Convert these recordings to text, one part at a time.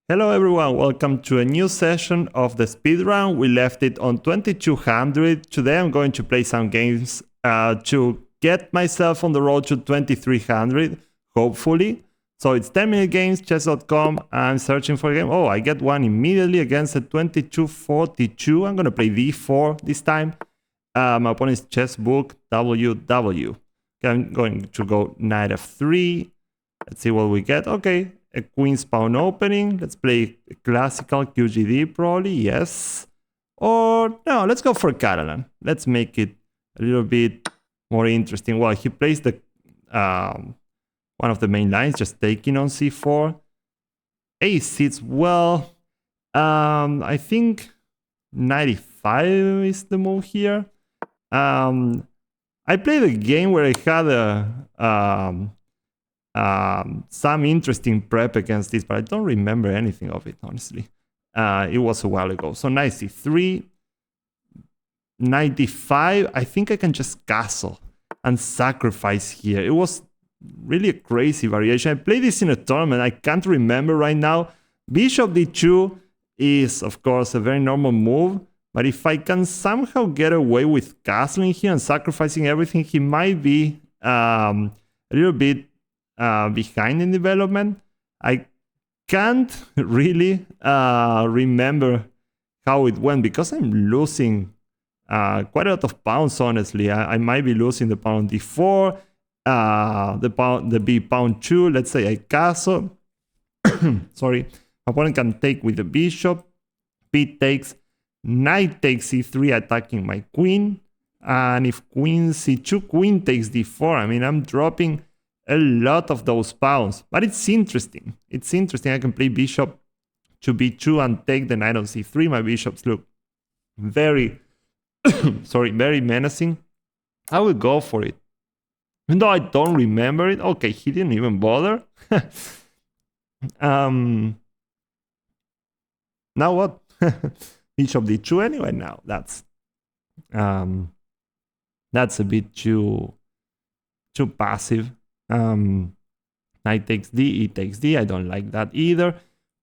Hello everyone, welcome to a new session of the speedrun. We left it on 2200. Today I'm going to play some games to get myself on the road to 2300, hopefully. So it's 10-minute games, chess.com. I'm searching for a game. Oh, I get one immediately against a 2242. I'm going to play d4 this time. My opponent's chessbook, WW. Okay, I'm going to go knight f3. Let's see what we get. Okay, a queen's pawn opening. Let's play a classical QGD probably, yes. Or no, let's go for Catalan. Let's make it a little bit more interesting. Well, he plays the one of the main lines, just taking on c4. A6, well, I think 95 is the move here. I played a game where I had some interesting prep against this, but I don't remember anything of it, honestly. It was a while ago. So knight c3, 95. I think I can just castle and sacrifice here. It was really a crazy variation. I played this in a tournament. I can't remember right now. Bishop d2 is, of course, a very normal move. But if I can somehow get away with castling here and sacrificing everything, he might be a little bit behind in development. I can't really remember how it went because I'm losing quite a lot of pawns, honestly. I might be losing the pawn d4, the b pawn 2. Let's say I castle. Sorry. My opponent can take with the bishop. B takes. Knight takes c3, attacking my queen. And if queen c2, queen takes d4. I mean, I'm dropping a lot of those pawns. But it's interesting. It's interesting. I can play bishop to b2 and take the knight on c3. My bishops look very, very menacing. I will go for it. Even though I don't remember it. Okay, he didn't even bother. Now what? Bishop d2 anyway. Now that's a bit too passive. Knight takes d, e takes d. I don't like that either.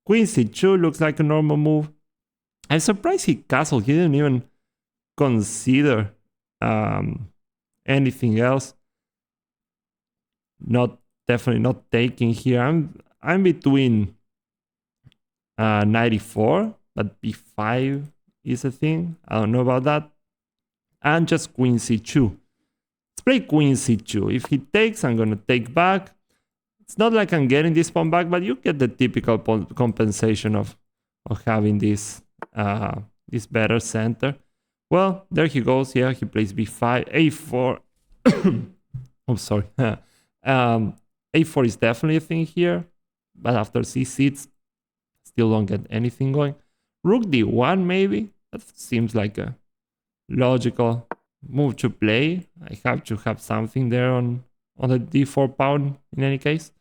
Queen c2 looks like a normal move. I'm surprised he castled. He didn't even consider anything else. Definitely not taking here. I'm between 94. But b5 is a thing. I don't know about that. And just queen c2. Let's play queen c2. If he takes, I'm going to take back. It's not like I'm getting this pawn back, but you get the typical compensation of having this better center. Well, there he goes. Yeah, he plays b5, a4. I'm sorry. A4 is definitely a thing here. But after c6, still don't get anything going. Rook d1 maybe. That seems like a logical move to play. I have to have something there on the d4 pawn in any case.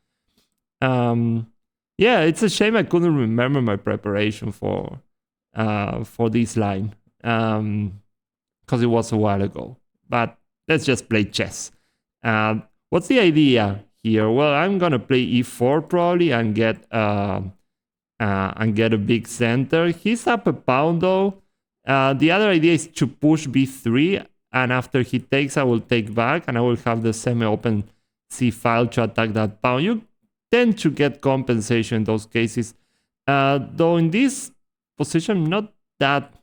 Yeah, it's a shame I couldn't remember my preparation for this line because it was a while ago. But let's just play chess. What's the idea here? Well, I'm gonna play e4 probably and get a big center. He's up a pawn though. The other idea is to push b3, and after he takes, I will take back, and I will have the semi-open c file to attack that pawn. You tend to get compensation in those cases. Though in this position, I'm not that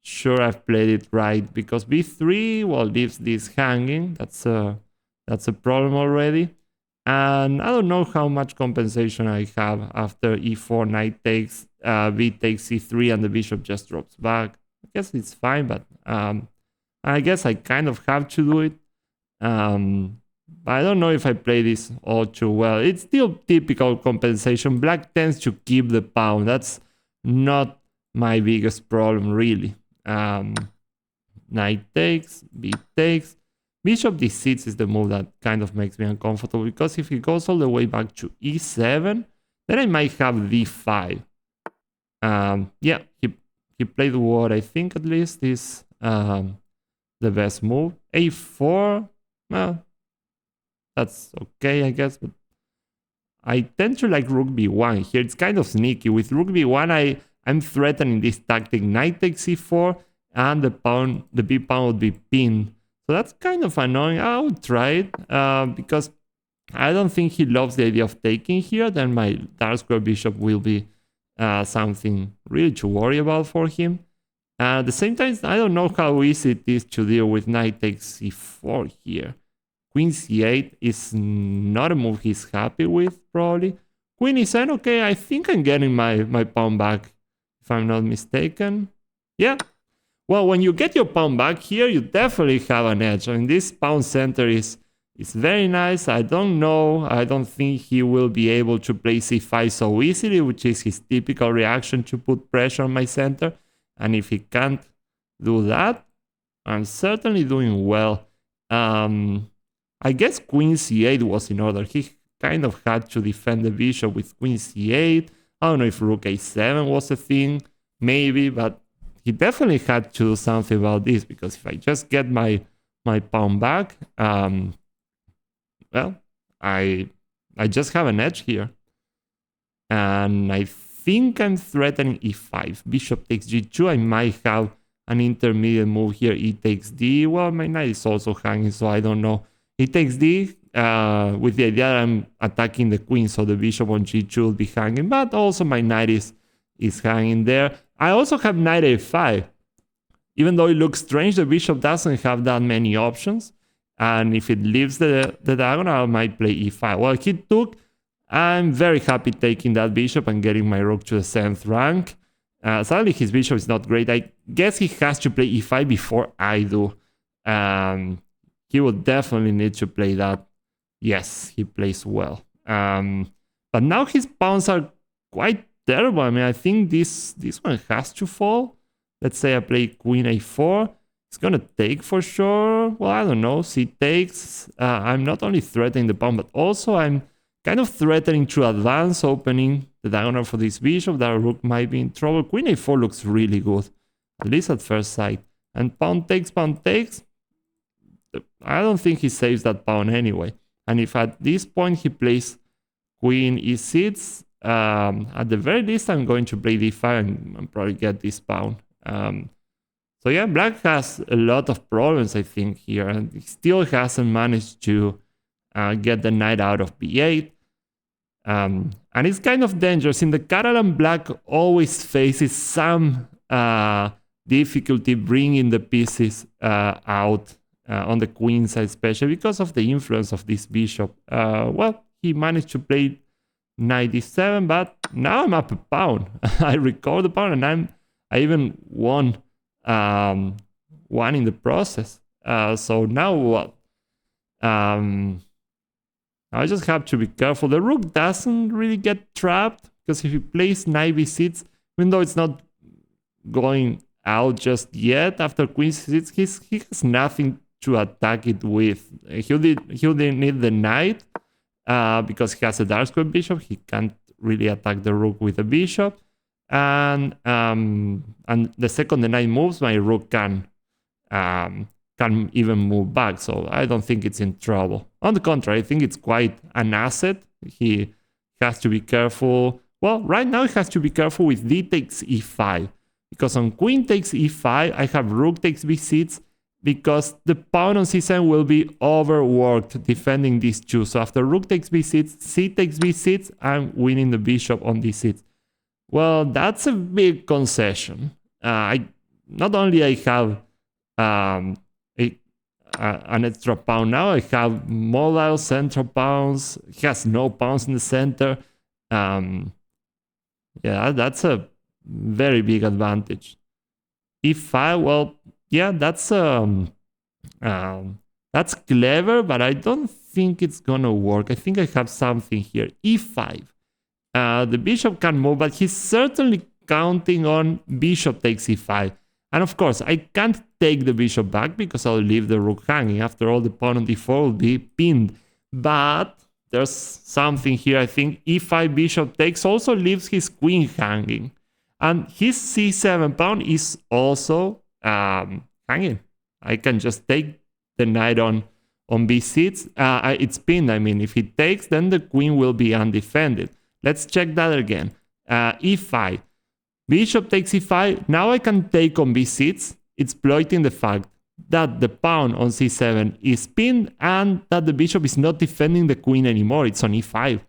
sure I've played it right, because b3, well, leaves this hanging. That's a problem already. And I don't know how much compensation I have after e4, knight takes, b takes c3, and the bishop just drops back. I guess it's fine, but I guess I kind of have to do it. But I don't know if I play this all too well. It's still typical compensation. Black tends to keep the pawn. That's not my biggest problem, really. Knight takes, b takes. Bishop d6 is the move that kind of makes me uncomfortable, because if he goes all the way back to e7, then I might have d5. Yeah, he played what I think at least is the best move. a4, well, that's okay, I guess, but I tend to like rook b1 here. It's kind of sneaky. With rook b1, I'm threatening this tactic knight takes c4, and the b pawn would be pinned. So that's kind of annoying. I would try it because I don't think he loves the idea of taking here. Then my dark square bishop will be something really to worry about for him. At the same time, I don't know how easy it is to deal with knight takes c4 here. Queen c8 is not a move he's happy with, probably. Queen e7, okay, I think I'm getting my pawn back, if I'm not mistaken. Yeah. Well, when you get your pawn back here, you definitely have an edge. I mean, this pawn center is very nice. I don't know. I don't think he will be able to play c5 so easily, which is his typical reaction to put pressure on my center. And if he can't do that, I'm certainly doing well. I guess queen c8 was in order. He kind of had to defend the bishop with queen c8. I don't know if rook a7 was a thing, maybe, but he definitely had to do something about this, because if I just get my pawn back, well, I just have an edge here. And I think I'm threatening e5. Bishop takes g2. I might have an intermediate move here. E takes d. Well, my knight is also hanging, so I don't know. E takes d with the idea that I'm attacking the queen, so the bishop on g2 will be hanging. But also my knight is hanging there. I also have knight a5. Even though it looks strange, the bishop doesn't have that many options. And if it leaves the diagonal, I might play e5. Well, he took. I'm very happy taking that bishop and getting my rook to the 7th rank. Sadly, his bishop is not great. I guess he has to play e5 before I do. He will definitely need to play that. Yes, he plays well. But now his pawns are quite terrible. I mean, I think this one has to fall. Let's say I play queen a4. It's going to take for sure. Well, I don't know. C takes. I'm not only threatening the pawn, but also I'm kind of threatening to advance, opening the diagonal for this bishop. That rook might be in trouble. Queen a4 looks really good, at least at first sight. And pawn takes, pawn takes. I don't think he saves that pawn anyway. And if at this point he plays queen e6, at the very least I'm going to play d5 and probably get this pawn. So yeah, black has a lot of problems, I think, here, and he still hasn't managed to get the knight out of b8. And it's kind of dangerous. In the Catalan, black always faces some difficulty bringing the pieces out on the queen side, especially because of the influence of this bishop. Well, he managed to play knight d7, but now I'm up a pawn. I recovered the pawn, and I even won one in the process. So now what? I just have to be careful. The rook doesn't really get trapped, because if he plays knight b6, even though it's not going out just yet after queen c6, he has nothing to attack it with. He'll need the knight because he has a dark square bishop. He can't really attack the rook with a bishop. And the second the knight moves, my rook can even move back. So I don't think it's in trouble. On the contrary, I think it's quite an asset. He has to be careful. Well, right now he has to be careful with d takes e5. Because on queen takes e5, I have rook takes b6, because the pawn on c7 will be overworked defending these two. So after rook takes b6, c takes b6, I'm winning the bishop on d6. Well, that's a big concession. Not only I have an extra pawn now, I have modal central pawns. He has no pawns in the center. Yeah, that's a very big advantage. e5, well, yeah, that's clever, but I don't think it's gonna work. I think I have something here. e5. The bishop can move, but he's certainly counting on bishop takes e5. And of course, I can't take the bishop back because I'll leave the rook hanging. After all, the pawn on d4 will be pinned. But there's something here. I think e5 bishop takes also leaves his queen hanging. And his c7 pawn is also hanging. I can just take the knight on on b6. It's pinned, I mean. If he takes, then the queen will be undefended. Let's check that again. e5. Bishop takes e5. Now I can take on b6, exploiting the fact that the pawn on c7 is pinned and that the bishop is not defending the queen anymore. It's on e5.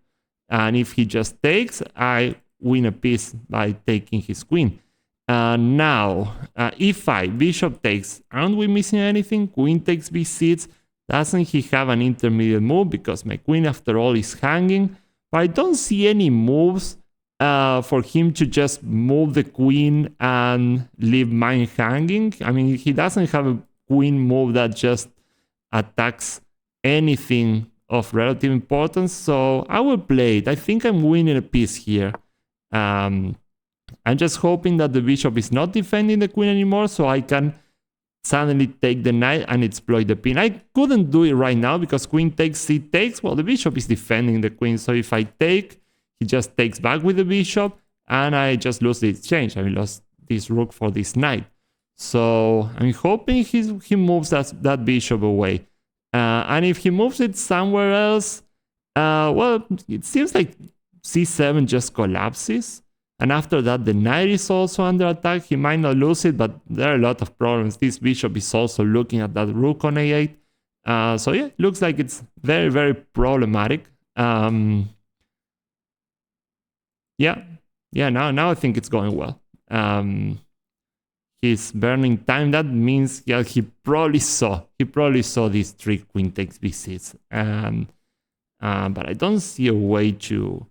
And if he just takes, I win a piece by taking his queen. Now, e5, bishop takes. Aren't we missing anything? Queen takes b6. Doesn't he have an intermediate move? Because my queen, after all, is hanging. But I don't see any moves for him to just move the queen and leave mine hanging. I mean, he doesn't have a queen move that just attacks anything of relative importance. So I will play it. I think I'm winning a piece here. I'm just hoping that the bishop is not defending the queen anymore, so I can suddenly take the knight and exploit the pin. I couldn't do it right now because queen takes, c takes. Well, the bishop is defending the queen, so if I take, he just takes back with the bishop, and I just lose the exchange. I lost this rook for this knight. So I'm hoping he moves that bishop away. And if he moves it somewhere else, well, it seems like c7 just collapses. And after that, the knight is also under attack. He might not lose it, but there are a lot of problems. This bishop is also looking at that rook on a8. So yeah, it looks like it's very, very problematic. Yeah, now I think it's going well. He's burning time. That means, yeah, he probably saw this trick, queen takes b6. But I don't see a way to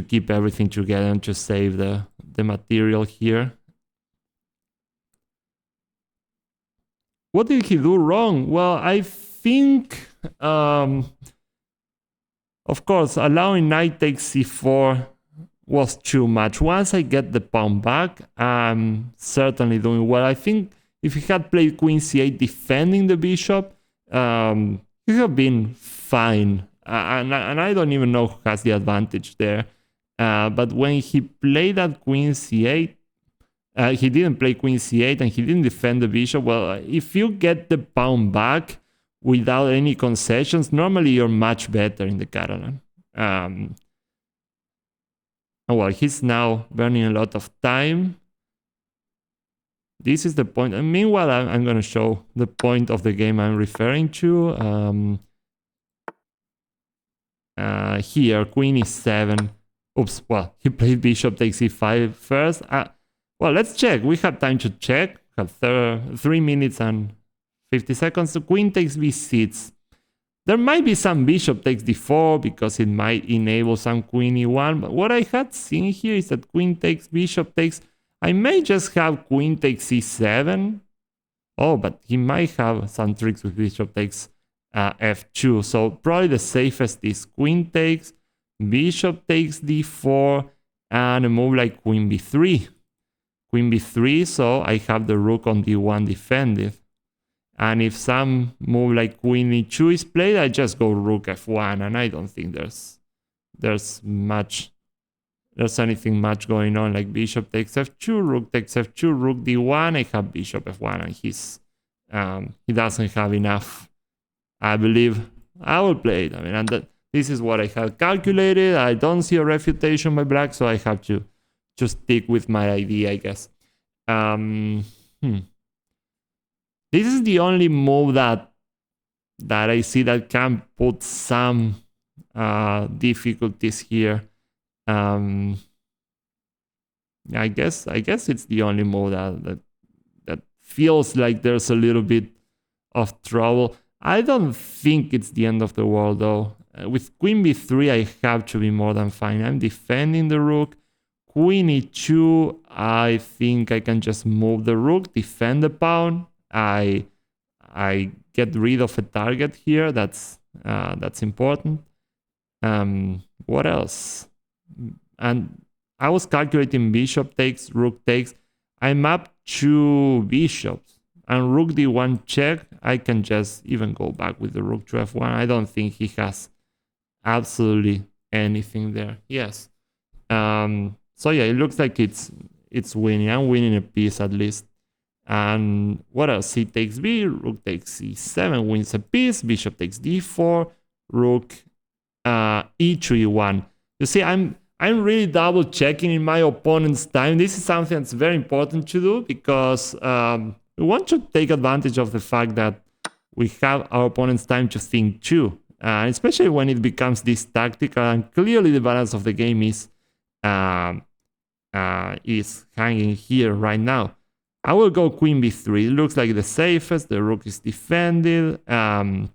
keep everything together and to save the material here. What did he do wrong? Well, I think, of course, allowing knight takes c4 was too much. Once I get the pawn back, I'm certainly doing well. I think if he had played queen c8 defending the bishop, he would have been fine. And I don't even know who has the advantage there. But when he played that queen c8, he didn't play queen c8 and he didn't defend the bishop. Well, if you get the pawn back without any concessions, normally you're much better in the Catalan. Well, he's now burning a lot of time. This is the point. And meanwhile, I'm going to show the point of the game I'm referring to. Here, queen e7. Oops, well, he played bishop takes e5 first. Well, let's check. We have time to check. We have 3 minutes and 50 seconds. The queen takes b6. There might be some bishop takes d4 because it might enable some queen e1. But what I had seen here is that queen takes, bishop takes. I may just have queen takes e7. Oh, but he might have some tricks with bishop takes f2. So probably the safest is queen takes, bishop takes d4, and a move like queen b3. Queen b3, so I have the rook on d1 defended. And if some move like queen e2 is played, I just go rook f1, and I don't think there's anything much going on, like bishop takes f2, rook takes f2, rook d1. I have bishop f1, and he doesn't have enough. I believe I will play it. I mean, and this is what I had calculated. I don't see a refutation by black, so I have to just stick with my idea, I guess. This is the only move that I see that can put some difficulties here. I guess it's the only move that feels like there's a little bit of trouble. I don't think it's the end of the world, though. With queen b3, I have to be more than fine. I'm defending the rook. Queen e2, I think I can just move the rook, defend the pawn. I get rid of a target here. That's important. What else? And I was calculating bishop takes, rook takes. I'm up 2 bishops. And rook d1 check, I can just even go back with the rook to f1. I don't think he has absolutely anything there. Yes. So yeah, it looks like it's winning. I'm winning a piece at least. And what else? C takes B, rook takes C7, wins a piece, bishop takes D4, rook E3, E1. You see, I'm really double checking in my opponent's time. This is something that's very important to do because we want to take advantage of the fact that we have our opponent's time to think too, especially when it becomes this tactical. And clearly, the balance of the game is hanging here right now. I will go queen b3. It looks like the safest. The rook is defended. And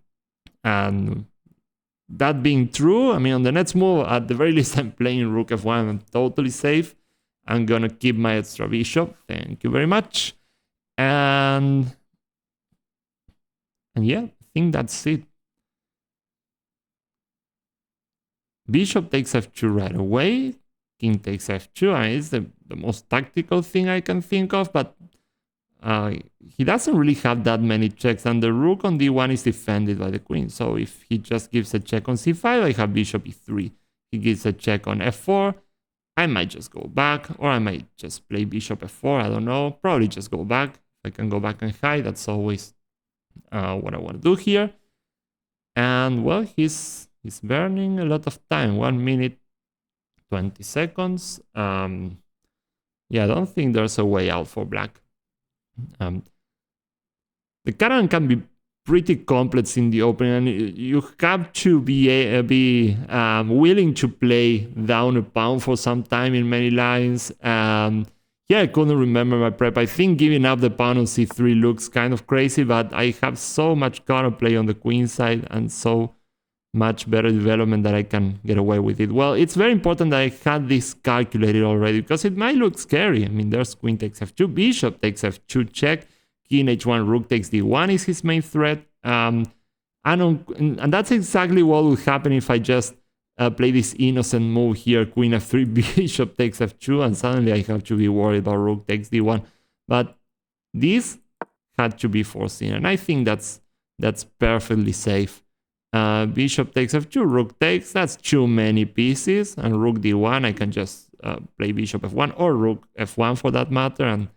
that being true, I mean, on the next move, at the very least, I'm playing rook f1. I'm totally safe. I'm going to keep my extra bishop. Thank you very much. And yeah, I think that's it. Bishop takes f2 right away. King takes f2. I mean, it's the most tactical thing I can think of, but he doesn't really have that many checks, and the rook on d1 is defended by the queen. So if he just gives a check on c5, I have bishop e3. He gives a check on f4. I might just go back, or I might just play bishop f4. I don't know. Probably just go back. If I can go back and hide, that's always what I want to do here. And well, he's burning a lot of time. 1 minute, 20 seconds. Yeah, I don't think there's a way out for black. The Karen can be pretty complex in the opening, and you have to be willing to play down a pawn for some time in many lines. Yeah, I couldn't remember my prep. I think giving up the pawn on c3 looks kind of crazy, but I have so much counterplay on the queen side and so much better development that I can get away with it. Well, it's very important that I had this calculated already because it might look scary. I mean, there's queen takes f2, bishop takes f2 check, king h1, rook takes d1 is his main threat. And that's exactly what would happen if I just play this innocent move here, queen f3, bishop takes f2, and suddenly I have to be worried about rook takes d1. But this had to be foreseen, and I think that's perfectly safe. Bishop takes f2, rook takes, that's too many pieces, and rook d1, I can just play bishop f1 or rook f1 for that matter,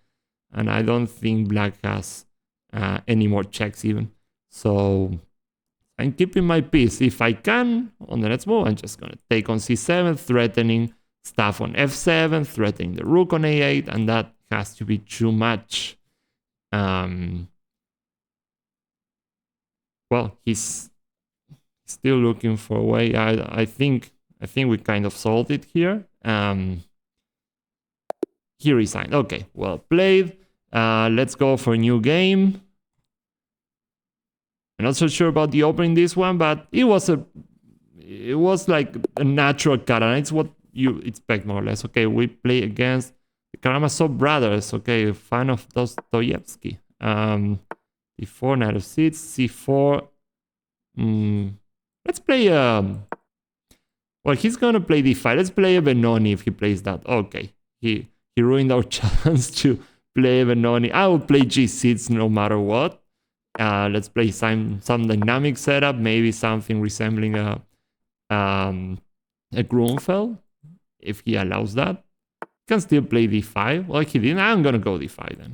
and I don't think black has any more checks even. So I'm keeping my piece. If I can, on the next move, I'm just going to take on c7, threatening stuff on f7, threatening the rook on a8, and that has to be too much. Well, he's still looking for a way. I think we kind of solved it here. He resigned. Okay, well played. Let's go for a new game. I'm not so sure about the opening this one, but it was like a natural cut, and it's what you expect more or less. Okay, we play against the Karamazov brothers. Okay, fan of Dostoevsky. d4, knight of c6, c4. Let's play well, he's gonna play d5. Let's play a Benoni if he plays that. Okay, he ruined our chance to play a Benoni. I will play g6 no matter what. Let's play some dynamic setup, maybe something resembling a Grunfeld, if he allows that. He can still play d5. Well, he didn't. I'm gonna go d5 then.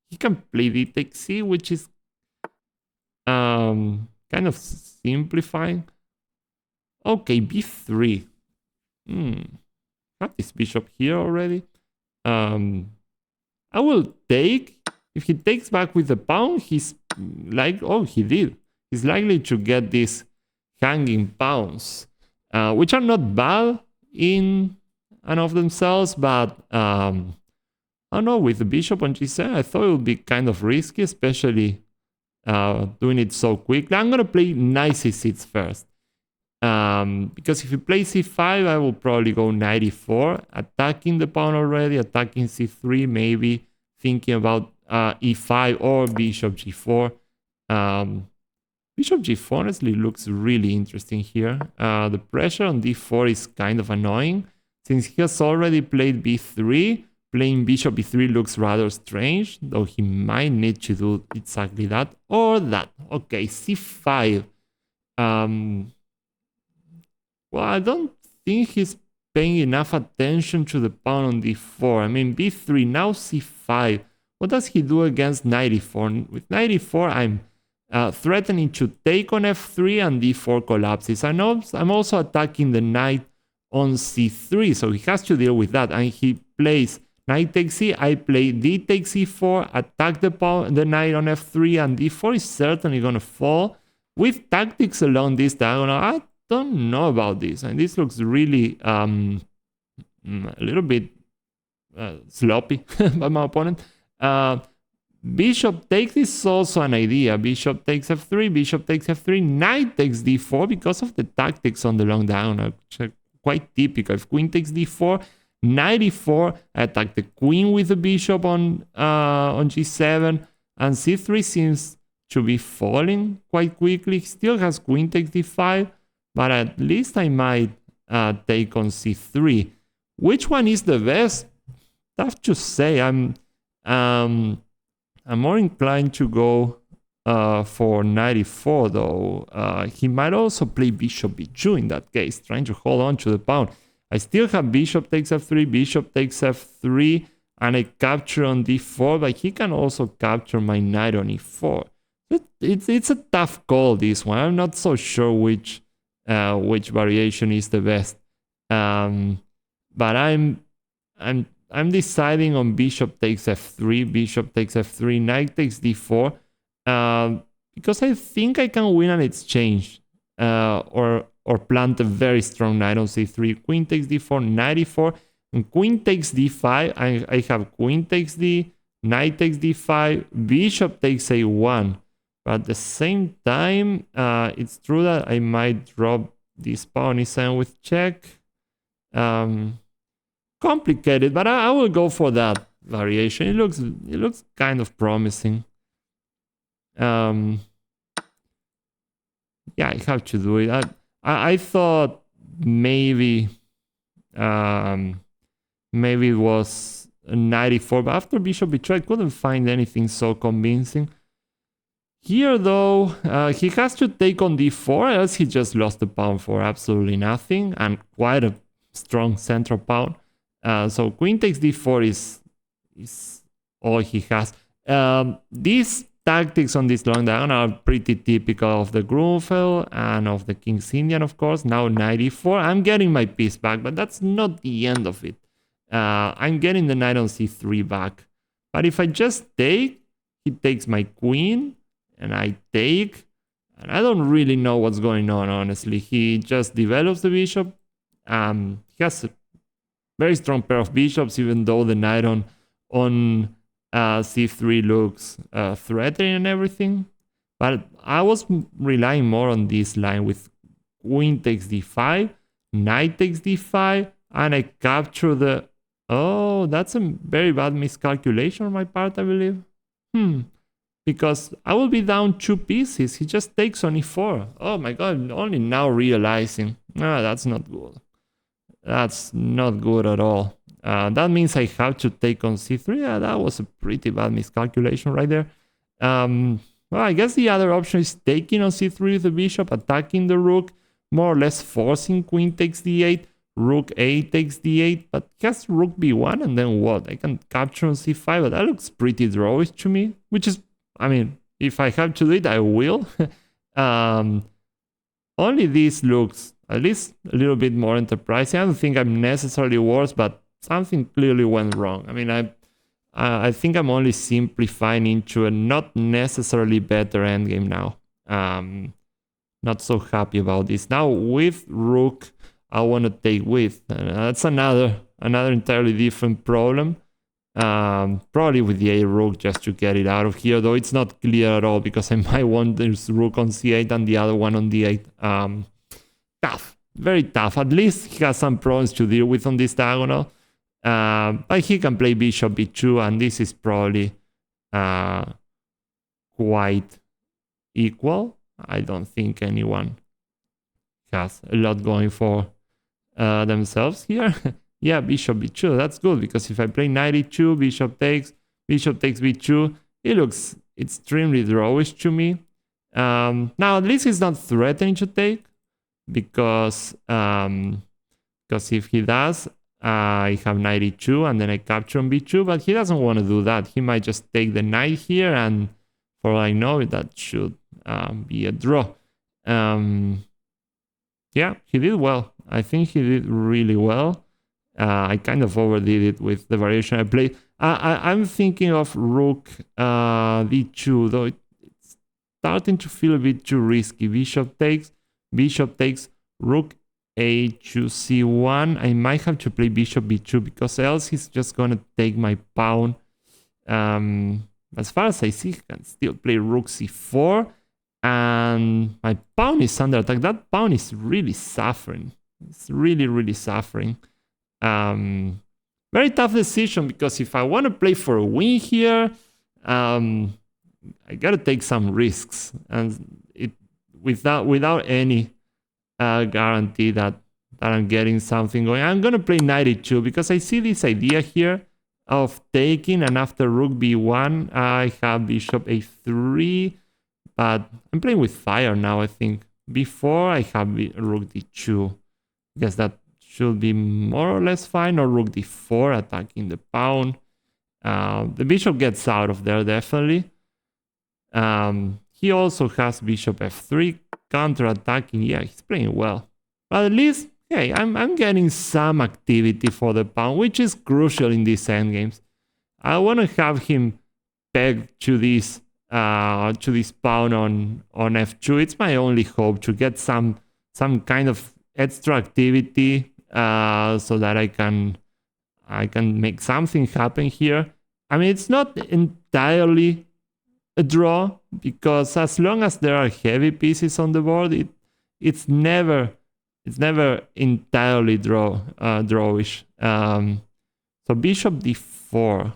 He can play d takes c, which is kind of simplifying. Okay, b3. Have this bishop here already. I will take. If he takes back with the pawn, he's like, oh, he did. He's likely to get these hanging pawns, which are not bad in and of themselves, but I don't know, with the bishop on g7, I thought it would be kind of risky, especially doing it so quickly. I'm going to play knight c6 first. Because if you play c5, I will probably go knight e4, attacking the pawn already, attacking c3, maybe thinking about e5 or bishop g4. Bishop g4 honestly looks really interesting here. The pressure on d4 is kind of annoying. Since he has already played b3, playing bishop e3 looks rather strange, though he might need to do exactly that or that. Okay, c5. Well, I don't think he's paying enough attention to the pawn on d4. I mean, b3, now c5. what does he do against knight e4? With knight e4, I'm threatening to take on f3 and d4 collapses. I'm also attacking the knight on c3, so he has to deal with that. And he plays knight takes c, I play d takes e4, attack the knight on f3, and d4 is certainly going to fall. With tactics along this diagonal, I don't know about this. And this looks really a little bit sloppy by my opponent. Bishop takes is also an idea. Bishop takes f3, bishop takes f3, knight takes d4 because of the tactics on the long diagonal, which are quite typical. If queen takes d4, knight e4, attack the queen with the bishop on g7, and c3 seems to be falling quite quickly. He still has queen takes d5, but at least I might take on c3. Which one is the best? Tough to say. I'm more inclined to go for knight e4 though. He might also play bishop b2 in that case, trying to hold on to the pawn. I still have bishop takes f3, bishop takes f3, and I capture on d4, but he can also capture my knight on e4. It's a tough call, this one. I'm not so sure which variation is the best. But I'm deciding on bishop takes f3, bishop takes f3, knight takes d4, because I think I can win an exchange, or plant a very strong knight on c3. Queen takes d4, knight e4, and queen takes d5. I have queen takes d, knight takes d5, bishop takes a1. But at the same time, it's true that I might drop this pawn e7 with check. Complicated, but I will go for that variation. It looks kind of promising. Yeah, I have to do it. I thought maybe it was a knight e4, but after bishop b2, I couldn't find anything so convincing. Here, though, he has to take on d4, else he just lost the pawn for absolutely nothing, and quite a strong central pawn. So queen takes d4 is all he has. These tactics on this long diagonal are pretty typical of the Grunfeld and of the King's Indian, of course. Now knight e4. I'm getting my piece back, but that's not the end of it. I'm getting the knight on c3 back. But if I just take, he takes my queen, and I take, and I don't really know what's going on, honestly. He just develops the bishop. He has a very strong pair of bishops, even though the knight on c3 looks threatening and everything. But I was relying more on this line with queen takes d5, knight takes d5, and I capture the... Oh, that's a very bad miscalculation on my part, I believe. Because I will be down 2 pieces. He just takes on e4. Oh my god, only now realizing. That's not good. That's not good at all. That means I have to take on c3. Yeah, that was a pretty bad miscalculation right there. Well, I guess the other option is taking on c3 with the bishop, attacking the rook, more or less forcing queen takes d8, rook a takes d8, but just rook b1, and then what? I can capture on c5, but that looks pretty drawish to me, which is, I mean, if I have to do it, I will. Only this looks at least a little bit more enterprising. I don't think I'm necessarily worse, but something clearly went wrong. I mean, I think I'm only simplifying into a not necessarily better endgame now. Not so happy about this. Now with rook, I want to take with. That's another entirely different problem. Probably with the a rook just to get it out of here, though it's not clear at all because I might want this rook on c8 and the other one on d8. Tough, very tough. At least he has some problems to deal with on this diagonal. But he can play bishop b2, and this is probably quite equal. I don't think anyone has a lot going for themselves here. Yeah, bishop b2, that's good, because if I play knight e2, bishop takes b2, it looks extremely drawish to me. Now, at least he's not threatening to take, because if he does, I have knight e2 and then I capture on b2, but he doesn't want to do that. He might just take the knight here, and for all I know, that should be a draw. Yeah, he did well. I think he did really well. I kind of overdid it with the variation I played. I'm thinking of rook d2, though it's starting to feel a bit too risky. Bishop takes, rook a2 c1. I might have to play bishop b2 because else he's just gonna take my pawn. As far as I see, he can still play rook c4, and my pawn is under attack. That pawn is really suffering. It's really suffering. Very tough decision, because if I want to play for a win here, I gotta take some risks, and it without any guarantee that I'm getting something going. I'm gonna play knight e2 because I see this idea here of taking, and after rook b1 I have bishop a3, but I'm playing with fire now. I think before I have rook d2. I guess that should be more or less fine, or rook d4 attacking the pawn. The bishop gets out of there definitely. He also has bishop f3 counter-attacking. Yeah, he's playing well. But at least, hey, I'm getting some activity for the pawn, which is crucial in these endgames. I want to have him pegged to this pawn on f2. It's my only hope to get some kind of extra activity, so that I can make something happen here. I mean, it's not entirely a draw, because as long as there are heavy pieces on the board, it's never entirely drawish. So bishop d4.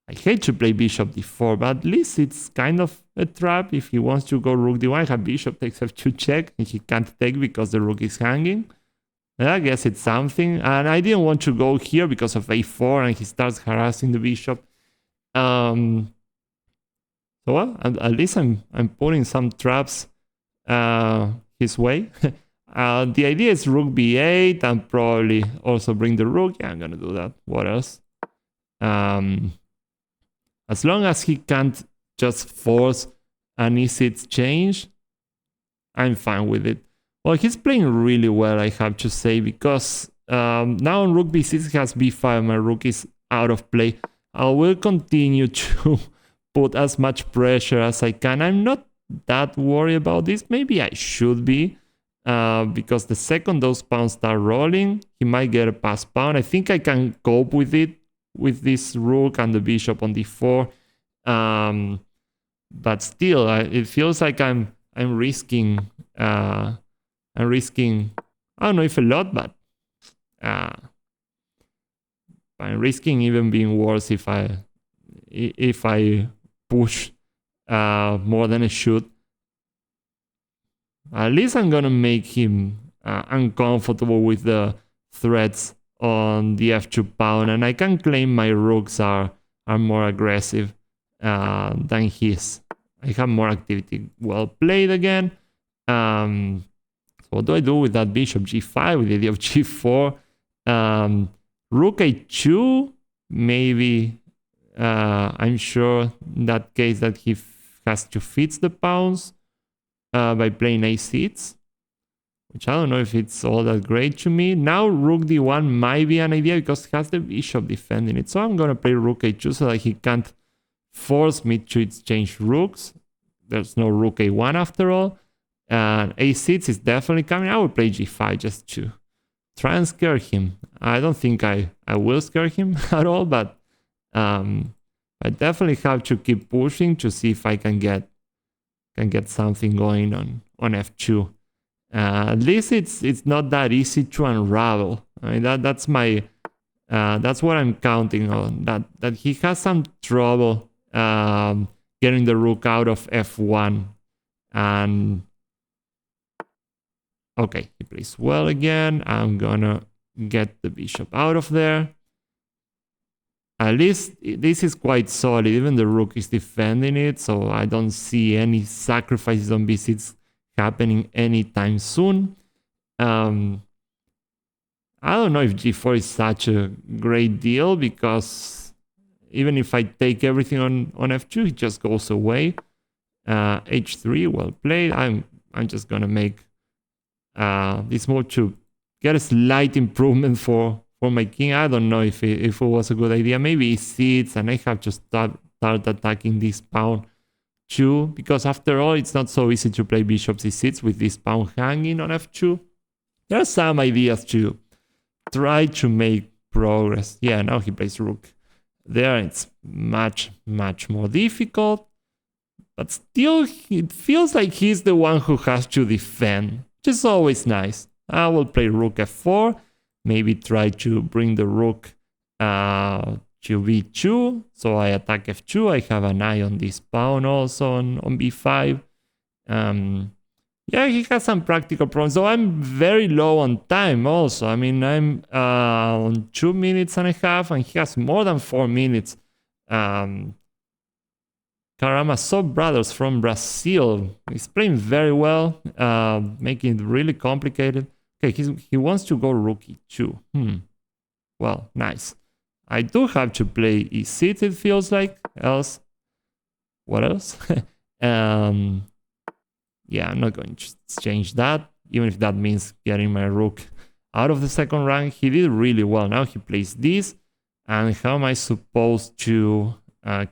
I hate to play bishop d4, but at least it's kind of a trap. If he wants to go rook d1, have bishop takes f2 check, and he can't take because the rook is hanging. I guess it's something. And I didn't want to go here because of a4, and he starts harassing the bishop. So well, at least I'm putting some traps his way. The idea is rook b8 and probably also bring the rook. Yeah, I'm gonna do that. What else? As long as he can't just force an easy exchange, I'm fine with it. Well, he's playing really well, I have to say, because now on rook b6 he has b5. My rook is out of play. I will continue to put as much pressure as I can. I'm not that worried about this. Maybe I should be, because the second those pawns start rolling, he might get a pass pawn. I think I can cope with it, with this rook and the bishop on d4. But still, it feels like I'm risking. I don't know if a lot, but I'm risking even being worse if I push more than I should. At least I'm gonna make him uncomfortable with the threats on the f2 pawn, and I can claim my rooks are more aggressive than his. I have more activity. Well played again. So what do I do with that bishop? g5 with the idea of g4. Rook a2, maybe. I'm sure in that case that he has to fix the pawns by playing a6, which I don't know if it's all that great to me. Now rook d1 might be an idea because he has the bishop defending it. So I'm going to play rook a2 so that he can't force me to exchange rooks. There's no rook a1 after all. And a6 is definitely coming. I will play g5 just to try and scare him. I don't think I will scare him at all, but I definitely have to keep pushing to see if I can get something going on f2. At least it's not that easy to unravel. I mean that's what I'm counting on. That he has some trouble getting the rook out of f1. And okay, he plays well again. I'm gonna get the bishop out of there. At least this is quite solid. Even the rook is defending it, so I don't see any sacrifices on b6 happening anytime soon. I don't know if g4 is such a great deal, because even if I take everything on f2, it just goes away. H3, well played. I'm just gonna make this move to get a slight improvement for my king. I don't know if it was a good idea. Maybe he sits and I have to start attacking this pawn too, because after all, it's not so easy to play bishop c6 with this pawn hanging on f2. There are some ideas to try to make progress. Yeah, now he plays rook there. It's much more difficult, but still it feels like he's the one who has to defend, which is always nice. I will play rook f4, maybe try to bring the rook to b2, so I attack f2. I have an eye on this pawn also on b5. Yeah, he has some practical problems. So I'm very low on time also. I mean, I'm on 2 minutes and a half, and he has more than 4 minutes. Karamazov brothers from Brazil. He's playing very well, making it really complicated. Okay, he wants to go rook e2. Well, nice. I do have to play e6, it feels like. Else, what else? Yeah, I'm not going to change that, even if that means getting my rook out of the second rank. He did really well. Now he plays this. And how am I supposed to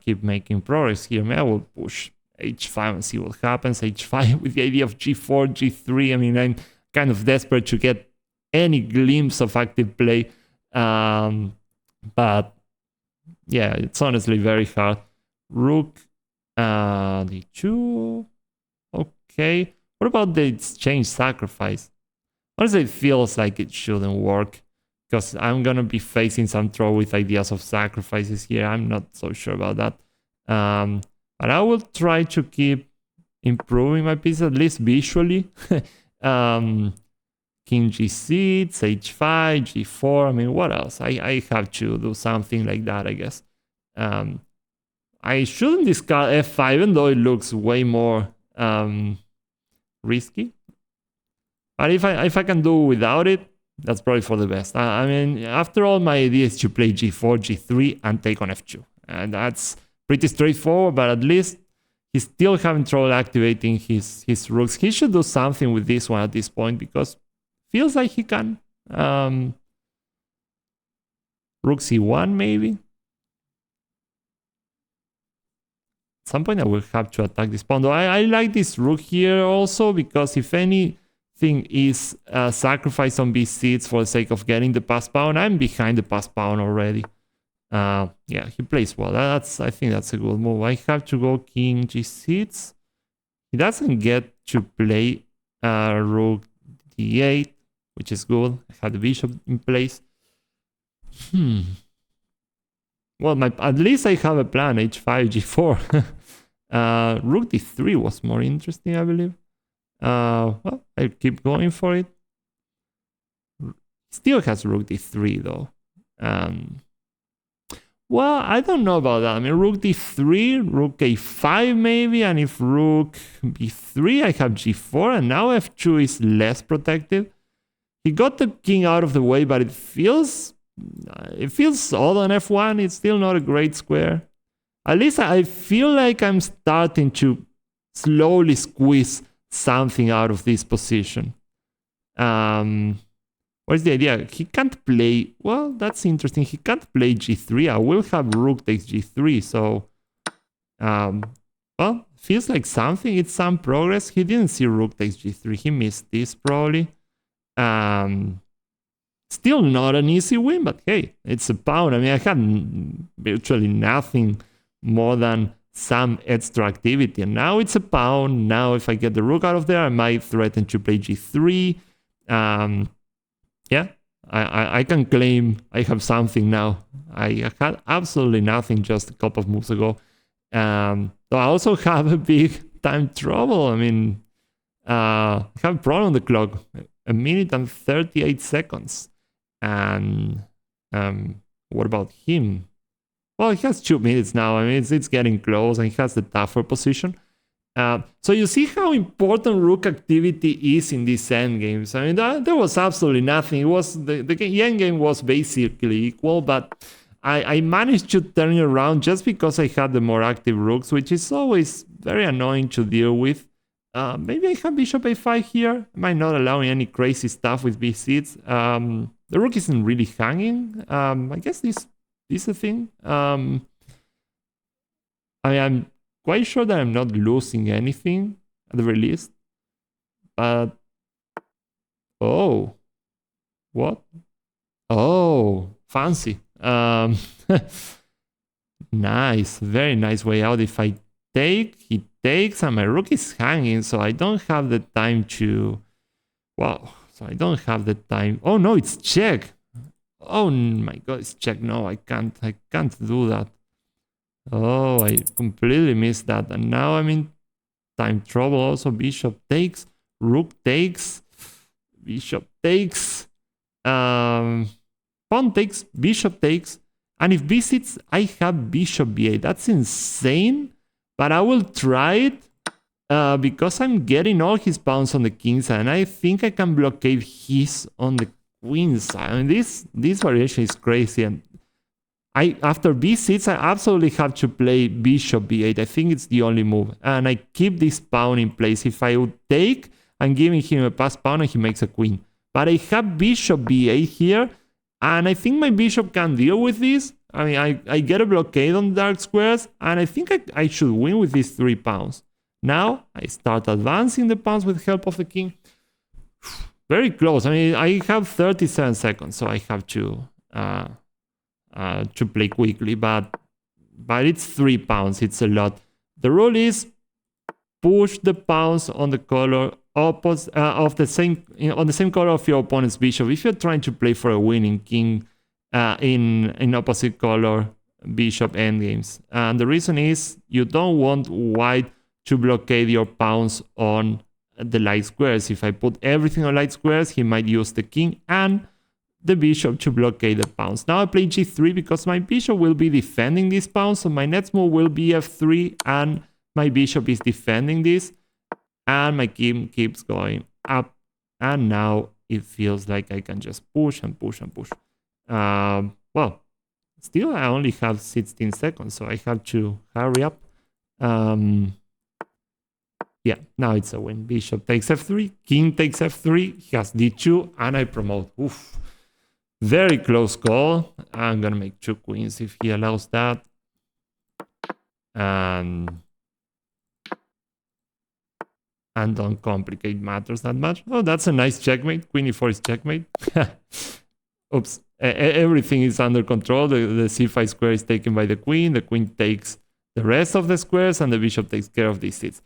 keep making progress here? Maybe I will push h5 and see what happens. h5 with the idea of g4, g3. I mean, I'm kind of desperate to get any glimpse of active play. But yeah, it's honestly very hard. Rook d2. Okay. What about the exchange sacrifice? Honestly, it feels like it shouldn't work, because I'm going to be facing some trouble with ideas of sacrifices here. I'm not so sure about that. But I will try to keep improving my piece, at least visually. King g6, h5, g4. I mean, what else? I have to do something like that, I guess. I shouldn't discard f5, even though it looks way more risky. But if I can do without it, that's probably for the best. I mean, after all, my idea is to play g4, g3, and take on f2. And that's pretty straightforward, but at least he's still having trouble activating his rooks. He should do something with this one at this point, because feels like he can. Rook c1, maybe? At some point I will have to attack this pawn. Though I like this rook here also, because if anything is sacrificed on b6 for the sake of getting the passed pawn, I'm behind the passed pawn already. Yeah, he plays well. I think that's a good move. I have to go king g6. He doesn't get to play rook d8, which is good. I have the bishop in place. Well, at least I have a plan, h5, g4. Rook d3 was more interesting, I believe. Well, I'll keep going for it. Still has rook d3, though. Well, I don't know about that. I mean, rook d3, rook a5 maybe, and if rook b3, I have g4, and now f2 is less protected. He got the king out of the way, but it feels odd on f1. It's still not a great square. At least I feel like I'm starting to slowly squeeze something out of this position. What's the idea? He can't play... Well, that's interesting. He can't play g3. I will have rook takes g3, so... well, feels like something. It's some progress. He didn't see rook takes g3. He missed this, probably. Still not an easy win, but hey, it's a pawn. I mean, I had virtually nothing more than some extra activity, and now it's a pawn. Now if I get the rook out of there, I might threaten to play g3. Yeah, I can claim I have something now. I had absolutely nothing just a couple of moves ago. So I also have a big time trouble. I mean, I have a problem on the clock. 1 minute and 38 seconds. And what about him? Well, he has 2 minutes now. I mean, it's getting close, and he has the tougher position. So you see how important rook activity is in these endgames. I mean, there was absolutely nothing. It was the endgame was basically equal, but I managed to turn it around just because I had the more active rooks, which is always very annoying to deal with. Maybe I have bishop a5 here. Am I not allowing any crazy stuff with b6? The rook isn't really hanging. I guess this is a thing. I'm quite sure that I'm not losing anything at the very least. But oh, what? Oh, fancy. Nice, very nice way out. If I take, he takes, and my rook is hanging, so I don't have the time to. Wow, so I don't have the time. Oh no, it's check. Oh my god, it's check. No, I can't do that. Oh, I completely missed that. And now I'm in time trouble. Also, bishop takes, rook takes, bishop takes, pawn takes, bishop takes. And if b6, I have bishop b8. That's insane, but I will try it because I'm getting all his pawns on the king side, and I think I can blockade his on the queen side. I mean, this variation is crazy, and after b6, I absolutely have to play bishop b8. I think it's the only move. And I keep this pawn in place. If I would take, I'm giving him a passed pawn and he makes a queen. But I have bishop b8 here. And I think my bishop can deal with this. I mean, I get a blockade on dark squares. And I think I should win with these 3 pawns. Now, I start advancing the pawns with help of the king. Very close. I mean, I have 37 seconds. So I have to play quickly, but it's 3 pawns. It's a lot. The rule is push the pawns on the color opposite of the same on the same color of your opponent's bishop. If you're trying to play for a winning king in opposite color bishop endgames, and the reason is you don't want white to blockade your pawns on the light squares. If I put everything on light squares, he might use the king and the bishop to blockade the pawns. Now I play g3 because my bishop will be defending these pawns, so my next move will be f3 and my bishop is defending this, and my king keeps going up, and now it feels like I can just push and push and push. Well, still I only have 16 seconds, so I have to hurry up. Yeah, now it's a win. Bishop takes f3, king takes f3, he has d2, and I promote. Oof. Very close call. I'm gonna make 2 queens if he allows that. And don't complicate matters that much. Oh, that's a nice checkmate. Queen e4 is checkmate. Oops. Everything is under control. The c5 square is taken by the queen. The queen takes the rest of the squares, and the bishop takes care of these seats.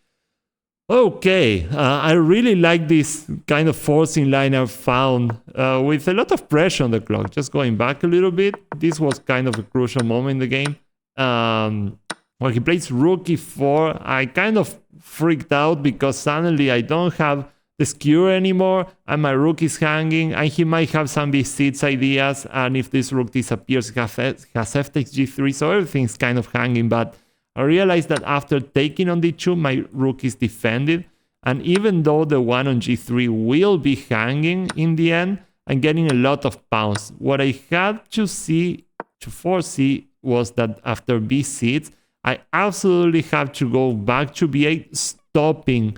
Okay, I really like this kind of forcing line I've found with a lot of pressure on the clock. Just going back a little bit, this was kind of a crucial moment in the game. When he plays rook e4, I kind of freaked out because suddenly I don't have the skewer anymore and my rook is hanging, and he might have some b6 ideas, and if this rook disappears, he has f takes g3, so everything's kind of hanging, but I realized that after taking on d2, my rook is defended. And even though the one on g3 will be hanging in the end, I'm getting a lot of pawns. What I had to foresee was that after b6, I absolutely have to go back to b8, stopping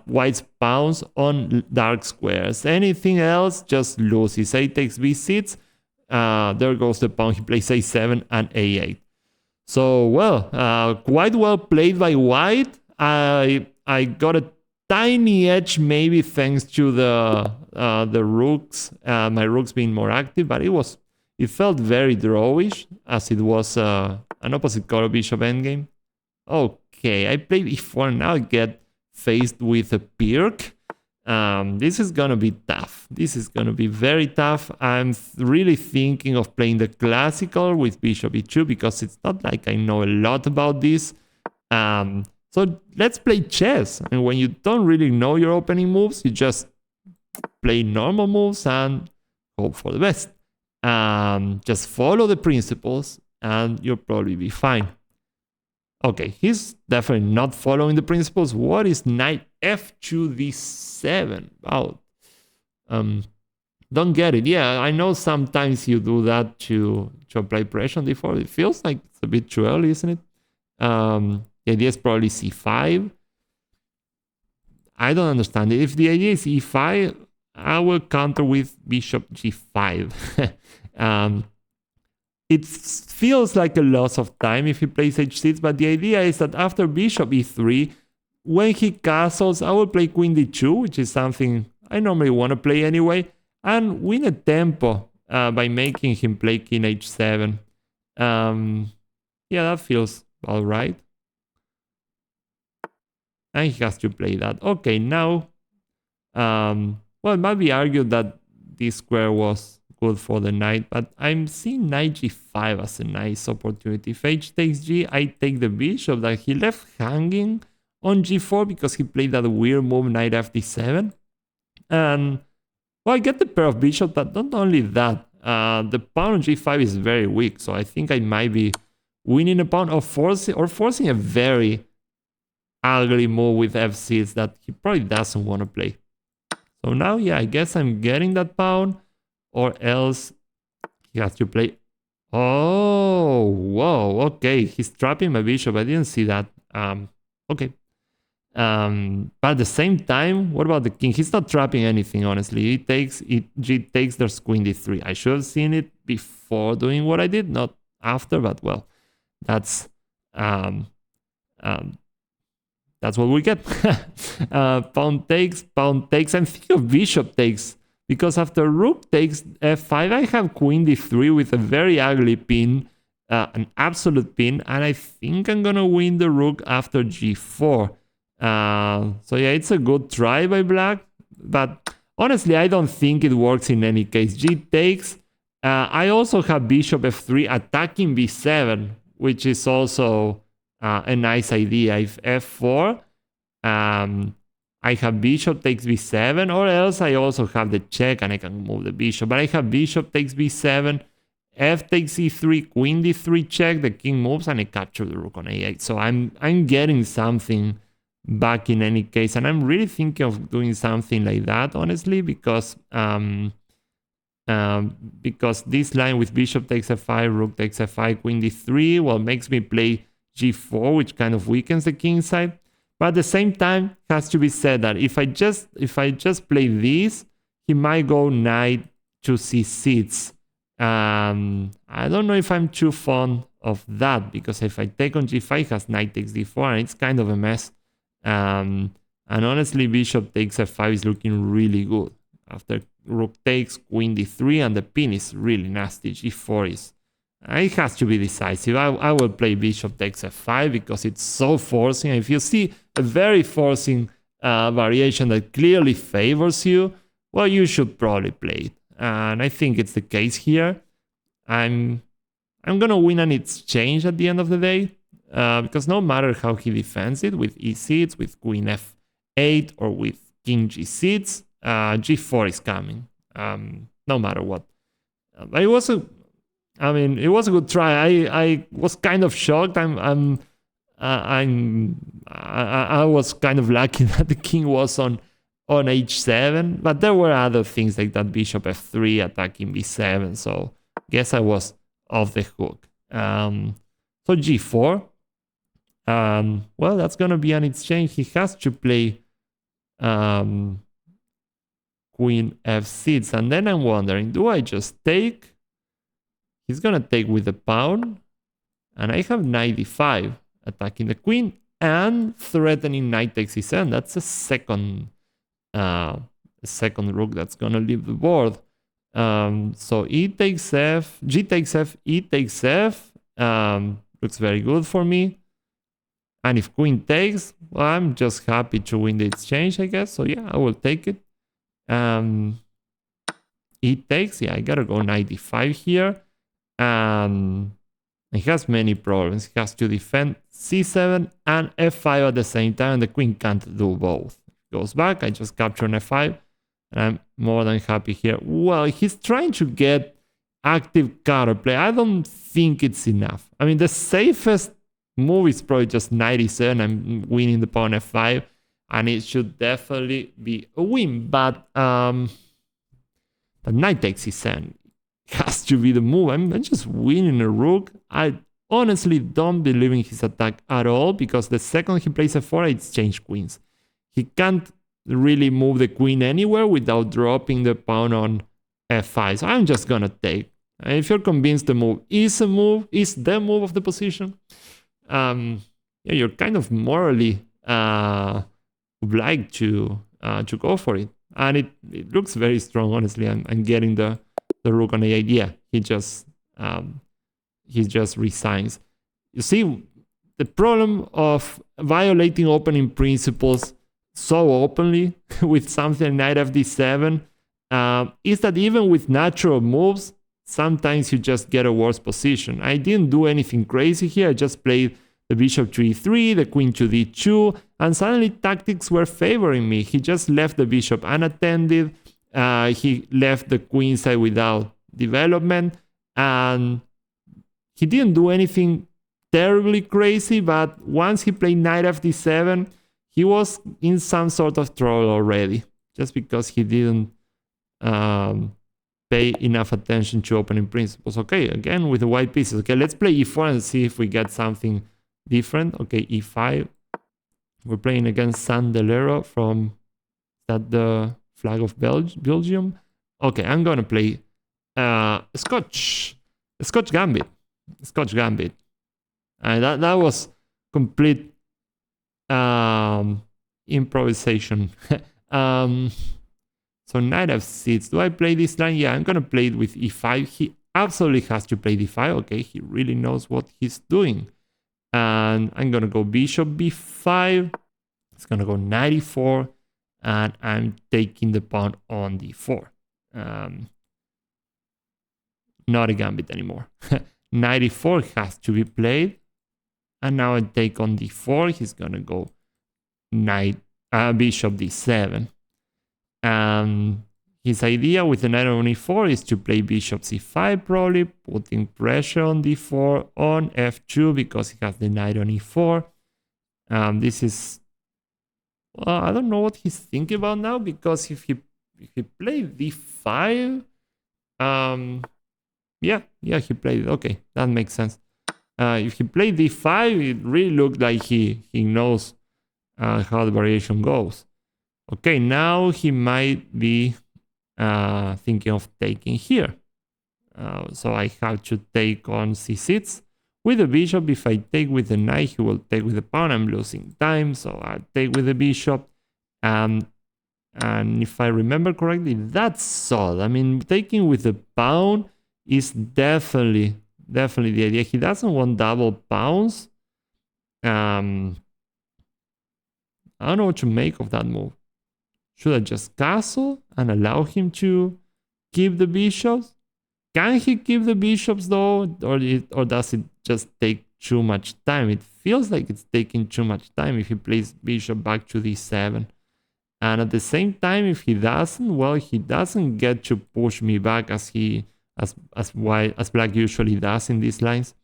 white's pawns on dark squares. Anything else just loses. a takes b6, there goes the pawn. He plays a7 and a8. So, well, quite well played by white. I got a tiny edge, maybe thanks to the rooks, my rooks being more active, but it felt very drawish, as it was an opposite color bishop endgame. Okay, I played e4, now I get faced with a pirk. This is gonna be tough. This is gonna be very tough. I'm really thinking of playing the classical with bishop e2 because it's not like I know a lot about this. So let's play chess. And when you don't really know your opening moves, you just play normal moves and hope for the best. Just follow the principles and you'll probably be fine. Okay, he's definitely not following the principles. What is knight f2 d7? Oh, don't get it. Yeah, I know sometimes you do that to apply pressure on d4. It feels like it's a bit too early, isn't it? The idea is probably c5. I don't understand it. If the idea is e5, I will counter with bishop g5. It feels like a loss of time if he plays h6, but the idea is that after bishop e3, when he castles, I will play queen d2, which is something I normally want to play anyway, and win a tempo by making him play king h7. Yeah, that feels all right. And he has to play that. Okay, now, well, it might be argued that this square was good for the knight, but I'm seeing knight g5 as a nice opportunity. If h takes g, I take the bishop that he left hanging on g4 because he played that weird move knight fd7. And, well, I get the pair of bishops, but not only that, the pawn on g5 is very weak, so I think I might be winning a pawn or forcing a very ugly move with f6 that he probably doesn't want to play. So now, yeah, I guess I'm getting that pawn, or else he has to play. Oh, whoa, okay, he's trapping my bishop. I didn't see that. Okay. But at the same time, what about the king? He's not trapping anything, honestly. He takes it. G takes. There's queen d3. I should have seen it before doing what I did, not after. But well, that's what we get. Pawn takes. I'm thinking of bishop takes because after rook takes f5, I have queen d3 with a very ugly pin, an absolute pin, and I think I'm gonna win the rook after g4. So yeah, it's a good try by black, but honestly, I don't think it works in any case. G takes. I also have bishop f3 attacking b7, which is also a nice idea. If f4, I have bishop takes b7, or else I also have the check and I can move the bishop. But I have bishop takes b7, f takes e3, queen d3 check, the king moves, and I capture the rook on a8. So I'm getting something back in any case, and I'm really thinking of doing something like that, honestly, because this line with bishop takes f5, rook takes f5, queen d3, well, makes me play g4, which kind of weakens the king side. But at the same time, it has to be said that if I just play this, he might go knight to c6. I don't know if I'm too fond of that, because if I take on g5, he has knight takes d4, and it's kind of a mess. And honestly, bishop takes f5 is looking really good. After rook takes, queen d3, and the pin is really nasty. g4 is... it has to be decisive. I will play bishop takes f5 because it's so forcing. If you see a very forcing variation that clearly favors you, well, you should probably play it. And I think it's the case here. I'm gonna win an exchange at the end of the day, because no matter how he defends it with e6, with queen f8, or with king g6, g4 is coming, no matter what. But it was a good try. I was kind of shocked. I was kind of lucky that the king was on h7, but there were other things like that bishop f3 attacking b7. So I guess I was off the hook. So g4. Well, that's gonna be an exchange. He has to play queen f6, and then I'm wondering, do I just take? He's gonna take with the pawn, and I have knight d5 attacking the queen and threatening knight takes e7. That's a second rook that's gonna leave the board. So e takes f, g takes f, e takes f. Looks very good for me. And if queen takes, well, I'm just happy to win the exchange, I guess. So yeah, I will take it. E takes, yeah, I gotta go knight d5 here. He has many problems. He has to defend c7 and f5 at the same time, and the queen can't do both. Goes back, I just capture an f5, and I'm more than happy here. Well, he's trying to get active counterplay. I don't think it's enough. I mean, the safest move is probably just knight e7. I'm winning the pawn f5, and it should definitely be a win. But the knight takes e7 has to be the move. I'm just winning a rook. I honestly don't believe in his attack at all, because the second he plays f4, I exchange queens. He can't really move the queen anywhere without dropping the pawn on f5. So I'm just gonna take. If you're convinced the move is the move of the position, you're kind of morally obliged to go for it. And it looks very strong, honestly. I'm getting the rook on a8. Yeah, he just resigns. You see, the problem of violating opening principles so openly with something knight fd7 is that even with natural moves, sometimes you just get a worse position. I didn't do anything crazy here. I just played the bishop to e3, the queen to d2, and suddenly tactics were favoring me. He just left the bishop unattended. He left the queen side without development, and he didn't do anything terribly crazy, but once he played knight fd7, he was in some sort of trouble already, just because he didn't pay enough attention to opening principles. Okay, again with the white pieces. Okay, let's play e4 and see if we get something different. Okay, e5. We're playing against Sandelero from the flag of Belgium. Okay, I'm gonna play Scotch Gambit. Scotch Gambit. And that was complete improvisation. So knight f6. Do I play this line? Yeah, I'm gonna play it with e5. He absolutely has to play d5. Okay, he really knows what he's doing. And I'm gonna go bishop b5. It's gonna go knight e4, and I'm taking the pawn on d4. Not a gambit anymore. Knight e4 has to be played, and now I take on d4. He's gonna go bishop d7. His idea with the knight on e4 is to play bishop c5, probably putting pressure on d4 on f2 because he has the knight on e4. This is, well, I don't know what he's thinking about now, because if he played d5, yeah, he played it. Okay, that makes sense. If he played d5, it really looked like he knows how the variation goes. Okay, now he might be thinking of taking here. So I have to take on c6 with the bishop. If I take with the knight, he will take with the pawn. I'm losing time, so I take with the bishop. And if I remember correctly, that's solid. I mean, taking with the pawn is definitely the idea. He doesn't want double pawns. I don't know what to make of that move. Should I just castle and allow him to keep the bishops? Can he keep the bishops though? Or does it just take too much time? It feels like it's taking too much time if he plays bishop back to d7. And at the same time, if he doesn't, well, he doesn't get to push me back as black usually does in these lines.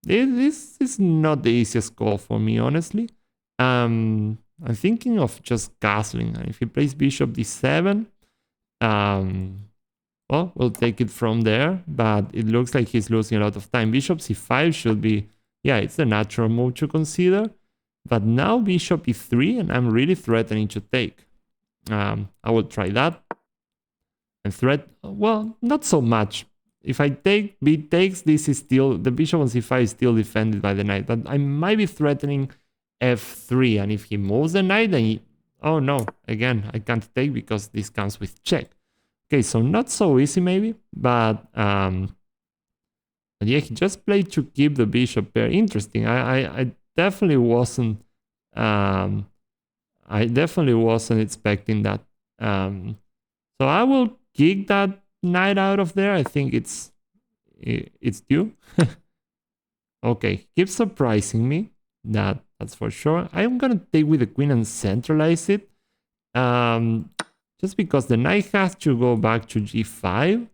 This is not the easiest call for me, honestly. I'm thinking of just castling. And if he plays bishop d7, well, we'll take it from there. But it looks like he's losing a lot of time. Bishop c5 should be, yeah, it's the natural move to consider. But now bishop e3, and I'm really threatening to take. I will try that. And well, not so much. If I take, b takes, this is still, the bishop on c5 is still defended by the knight. But I might be threatening f3, and if he moves the knight, then oh no, again, I can't take because this comes with check. Okay, so not so easy maybe, but yeah, he just played to keep the bishop pair. Interesting. I definitely wasn't expecting that. So I will kick that knight out of there. I think it's due. Okay, keeps surprising me. That's for sure. I'm gonna take with the queen and centralize it. Just because the knight has to go back to g5.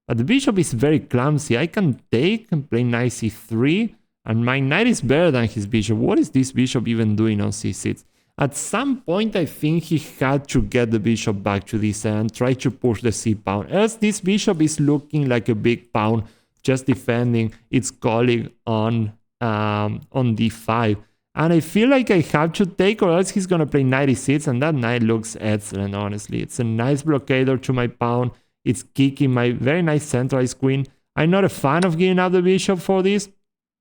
But the bishop is very clumsy. I can take and play knight c3. And my knight is better than his bishop. What is this bishop even doing on c6? At some point, I think he had to get the bishop back to this and try to push the c pawn. Else this bishop is looking like a big pawn, just defending its colleague on d5. And I feel like I have to take, or else he's going to play knight e6, and that knight looks excellent, honestly. It's a nice blockader to my pawn. It's kicking my very nice centralized queen. I'm not a fan of giving up the bishop for this,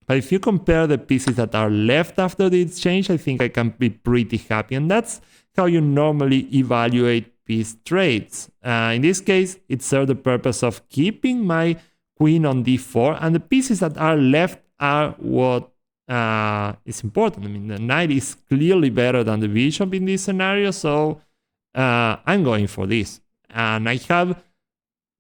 but if you compare the pieces that are left after the exchange, I think I can be pretty happy. And that's how you normally evaluate piece trades. In this case, it served the purpose of keeping my queen on d4, and the pieces that are left are what is important. I mean, the knight is clearly better than the bishop in this scenario, so I'm going for this. And I have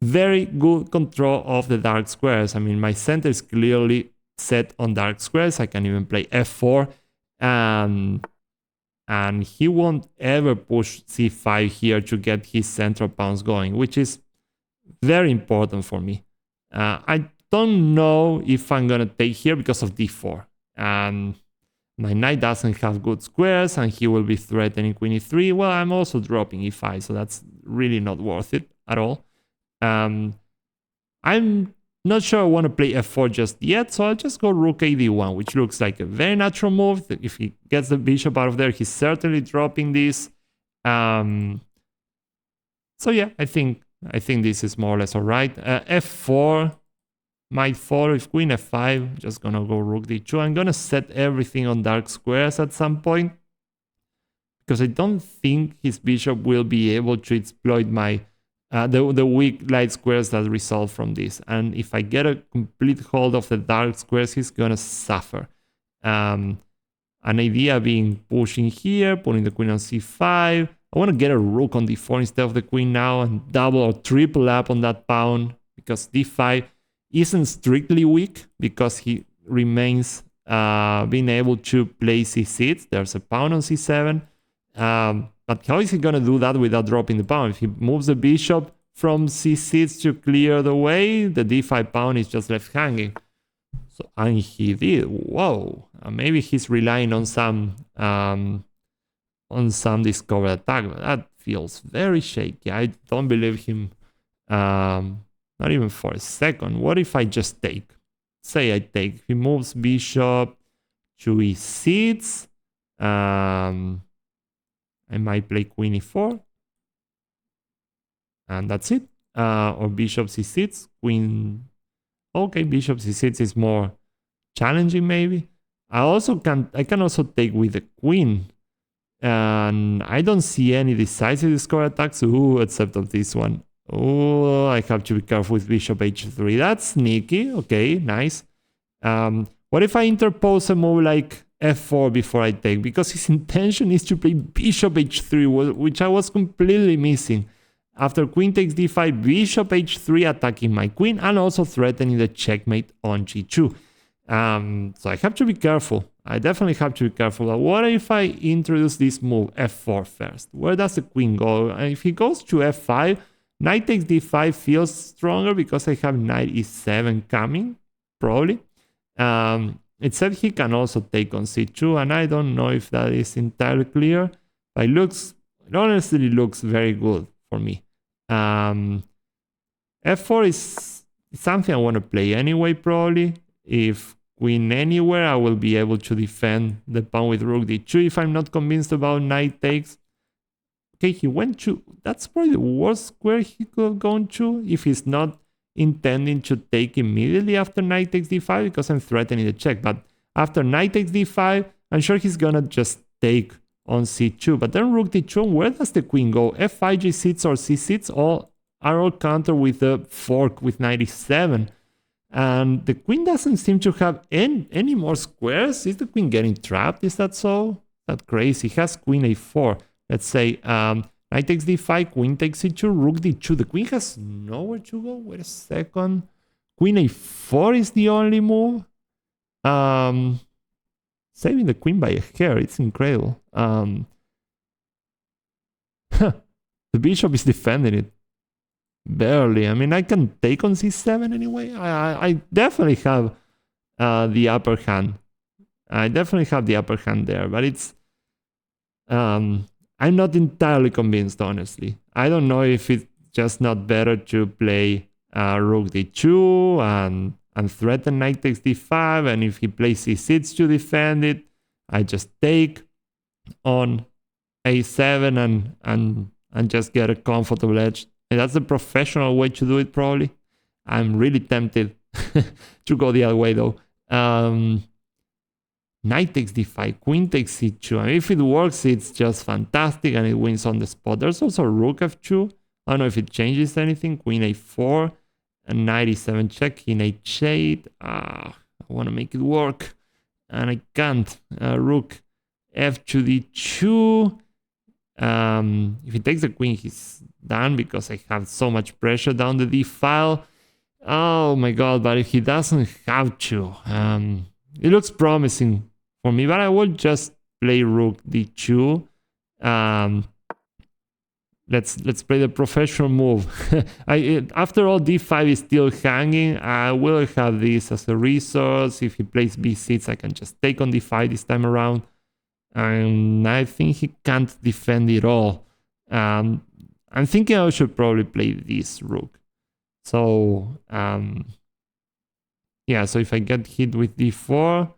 very good control of the dark squares. I mean, my center is clearly set on dark squares. I can even play f4, and he won't ever push c5 here to get his central pawns going, which is very important for me. I don't know if I'm gonna take here because of d4, and my knight doesn't have good squares, and he will be threatening queen e3. Well, I'm also dropping e5, so that's really not worth it at all. I'm not sure I want to play f4 just yet, so I'll just go rook ad1, which looks like a very natural move. If he gets the bishop out of there, he's certainly dropping this. So yeah, I think this is more or less all right. f4 might fall with queen f5. Just gonna go rook d2. I'm gonna set everything on dark squares at some point, because I don't think his bishop will be able to exploit my the weak light squares that result from this. And if I get a complete hold of the dark squares, he's gonna suffer. An idea being pushing here, putting the queen on c5. I want to get a rook on d4 instead of the queen now, and double or triple up on that pawn, because d5 isn't strictly weak, because he remains being able to play c6. There's a pawn on c7. But how is he going to do that without dropping the pawn? If he moves the bishop from c6 to clear the way, the d5 pawn is just left hanging. So, and he did. Whoa. Maybe he's relying on some discovered attack, but that feels very shaky. I don't believe him, not even for a second. What if I just take? Say I take. He moves bishop to e6. I might play queen e4, and that's it. Or bishop c6, queen. Okay, bishop c6 is more challenging, maybe. I can also take with the queen, and I don't see any decisive score attacks. Ooh, except of this one. Oh, I have to be careful with bishop h3. That's sneaky. Okay, nice. What if I interpose a move like f4 before I take? Because his intention is to play bishop h3, which I was completely missing. After queen takes d5, bishop h3 attacking my queen and also threatening the checkmate on g2. So I have to be careful. I definitely have to be careful. But what if I introduce this move, f4 first? Where does the queen go? And if he goes to f5, knight takes d5 feels stronger because I have knight e7 coming, probably. It said he can also take on c2, and I don't know if that is entirely clear, but it honestly looks very good for me. F4 is something I want to play anyway, probably. If queen anywhere, I will be able to defend the pawn with rook d2 if I'm not convinced about knight takes. Okay, he went to... That's probably the worst square he could have gone to if he's not intending to take immediately after knight takes d5, because I'm threatening the check. But after knight takes d5, I'm sure he's gonna just take on c2. But then rook d2, where does the queen go? f5, g6, or c6 are all countered with the fork with knight e7. And the queen doesn't seem to have any more squares. Is the queen getting trapped? Is that so? That's crazy. He has queen a4. Let's say knight takes d5, queen takes c2, rook d2. The queen has nowhere to go. Wait a second. Queen a4 is the only move. Saving the queen by a hair. It's incredible. The bishop is defending it. Barely. I mean, I can take on c7 anyway. I definitely have the upper hand. I definitely have the upper hand there, but it's I'm not entirely convinced, honestly. I don't know if it's just not better to play rook d2 and threaten knight takes d5, and if he plays c6 to defend it, I just take on a7 and just get a comfortable edge. And that's the professional way to do it, probably. I'm really tempted to go the other way, though. Knight takes d5, queen takes c2. I mean, if it works, it's just fantastic and it wins on the spot. There's also rook f2. I don't know if it changes anything. Queen a4, and knight e7 check, king h8. I want to make it work, and I can't. Rook f2 d2. If he takes the queen, he's done because I have so much pressure down the d file. Oh my god, but if he doesn't have to, it looks promising for me, but I will just play rook d2. Let's play the professional move. After all, d5 is still hanging. I will have this as a resource. If he plays b6, I can just take on d5 this time around. And I think he can't defend it all. I'm thinking I should probably play this rook. So, yeah, so if I get hit with d4,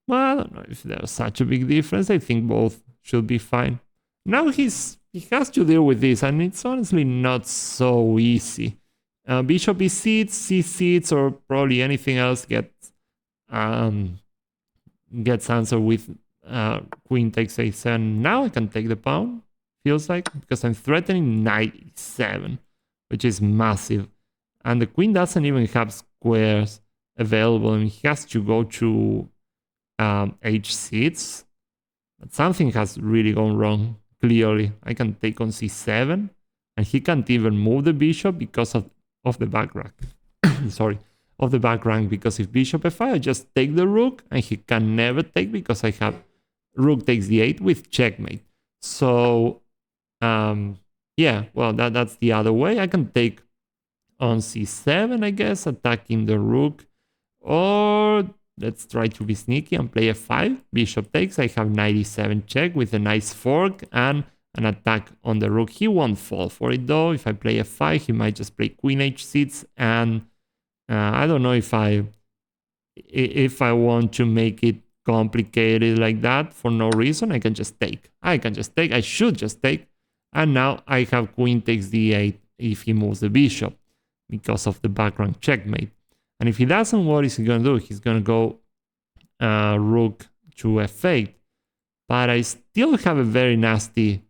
well, I don't know if there's such a big difference. I think both should be fine. Now he has to deal with this, and it's honestly not so easy. Bishop e6, c6, or probably anything else gets answered with queen takes a7. Now I can take the pawn, feels like, because I'm threatening knight e7, which is massive. And the queen doesn't even have squares available, and he has to go to h6. But something has really gone wrong, clearly. I can take on c7, and he can't even move the bishop because of the back rank. Sorry, of the back rank, because if bishop f5, I just take the rook, and he can never take because I have rook takes d8 with checkmate. So, yeah, well, that's the other way. I can take on c7, I guess, attacking the rook. Or let's try to be sneaky and play f5. Bishop takes. I have knight e7 check with a nice fork and an attack on the rook. He won't fall for it, though. If I play f5, he might just play queen h6. And I don't know if I want to make it complicated like that for no reason. I can just take. I should just take. And now I have queen takes d8 if he moves the bishop because of the background checkmate. And if he doesn't, what is he going to do? He's going to go rook to f8. But I still have a very nasty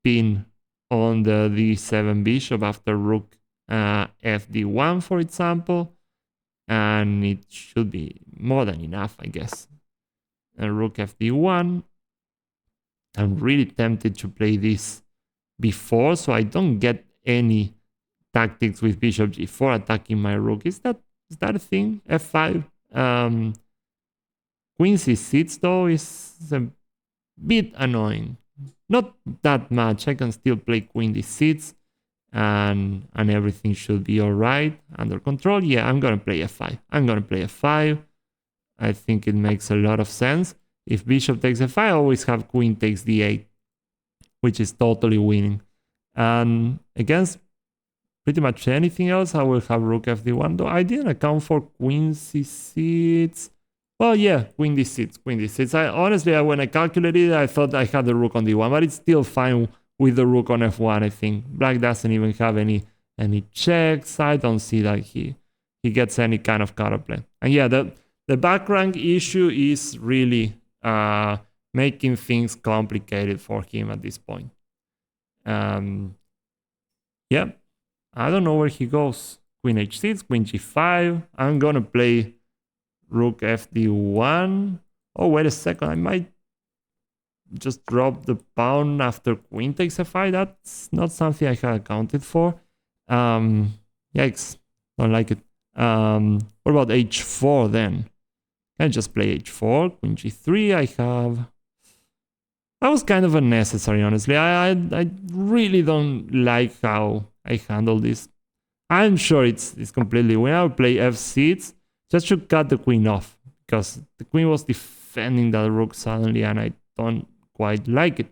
pin on the d7 bishop after rook fd1, for example. And it should be more than enough, I guess. Rook fd1. I'm really tempted to play this before, so I don't get any tactics with bishop g4 attacking my rook. Is that a thing? f5. Queen c6, though, is a bit annoying. Not that much. I can still play queen d6, and everything should be all right, under control. Yeah, I'm going to play f5. I think it makes a lot of sense. If bishop takes f5, I always have queen takes d8, which is totally winning. And against pretty much anything else, I will have rook fd1, though I didn't account for queen c6. Well, yeah, queen d6. Honestly, when I calculated it, I thought I had the rook on d1, but it's still fine with the rook on f1, I think. Black doesn't even have any checks. I don't see that he gets any kind of counterplay. And yeah, the back rank issue is really making things complicated for him at this point. Yeah, I don't know where he goes. Queen h6, queen g5. I'm gonna play rook fd1. Oh, wait a second. I might just drop the pawn after queen takes f5. That's not something I had accounted for. Yikes. Don't like it. What about h4 then? Can I just play h4? Queen g3. That was kind of unnecessary, honestly. I really don't like how I handle this. I'm sure it's completely... When I play f6, Just should cut the queen off, because the queen was defending that rook suddenly, and I don't quite like it.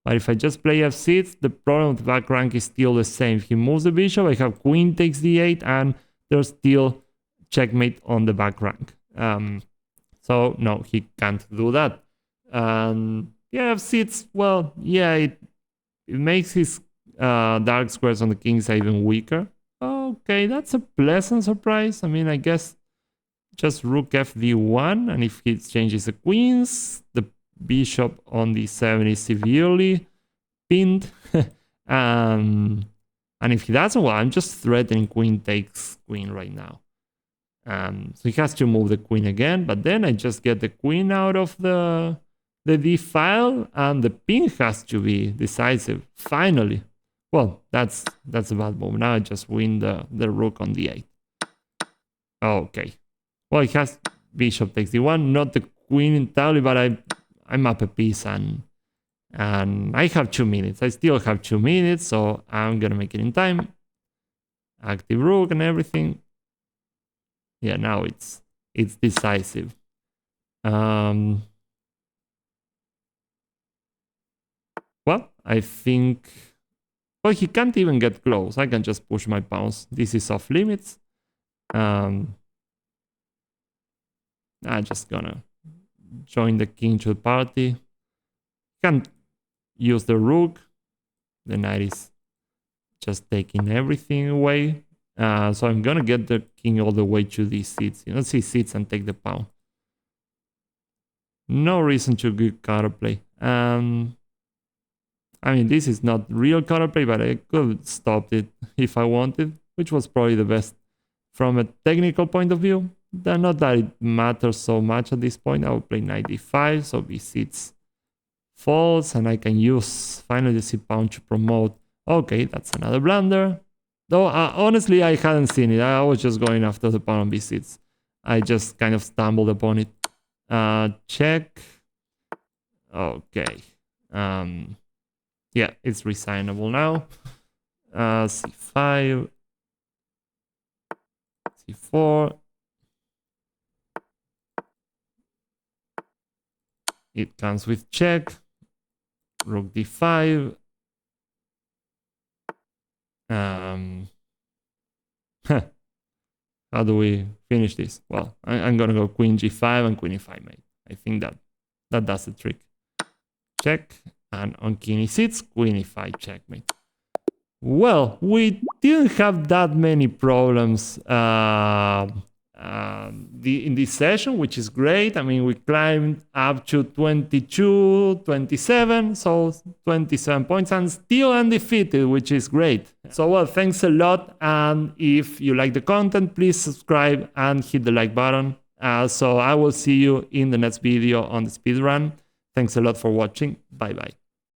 But if I just play f6, the problem with the back rank is still the same. If he moves the bishop, I have queen takes d8, and there's still checkmate on the back rank. So no, he can't do that. Yeah, f6, well, yeah, it makes his dark squares on the king side even weaker. Okay, that's a pleasant surprise. I mean, I guess just rook fd1, and if he changes the queens, the bishop on d7 is severely pinned. And if he doesn't, well, I'm just threatening queen takes queen right now. So he has to move the queen again, but then I just get the queen out of the d file, and the pin has to be decisive. Finally. Well, that's a bad move. Now I just win the rook on d8. Okay. Well, it has bishop takes d1, not the queen entirely, but I'm up a piece, and I have 2 minutes. I still have 2 minutes, so I'm gonna make it in time. Active rook and everything. Yeah, now it's decisive. Well, I think... Well, he can't even get close. I can just push my pawns. This is off limits. I'm just gonna join the king to the party. Can't use the rook. The knight is just taking everything away. So I'm gonna get the king all the way to these seats. You know, c6 and take the pawn. No reason to give counterplay. I mean, this is not real counterplay, but I could have stopped it if I wanted, which was probably the best from a technical point of view. Not that it matters so much at this point. I will play knight d5, so b6 falls, and I can use finally the c-pawn to promote. Okay, that's another blunder. Though, honestly, I hadn't seen it. I was just going after the pawn on b6. I just kind of stumbled upon it. Check. Okay. Yeah, it's resignable now. c5. c4. It comes with check. Rook d5. How do we finish this? Well, I'm gonna go queen g5 and queen e5, mate. I think that does the trick. Check, and on king e6, queen e5, checkmate. Well, we didn't have that many problems in this session, which is great. I mean, we climbed up to 22, 27, so 27 points, and still undefeated, which is great. So, well, thanks a lot, and if you like the content, please subscribe and hit the like button. So I will see you in the next video on the speedrun. Thanks a lot for watching. Bye-bye.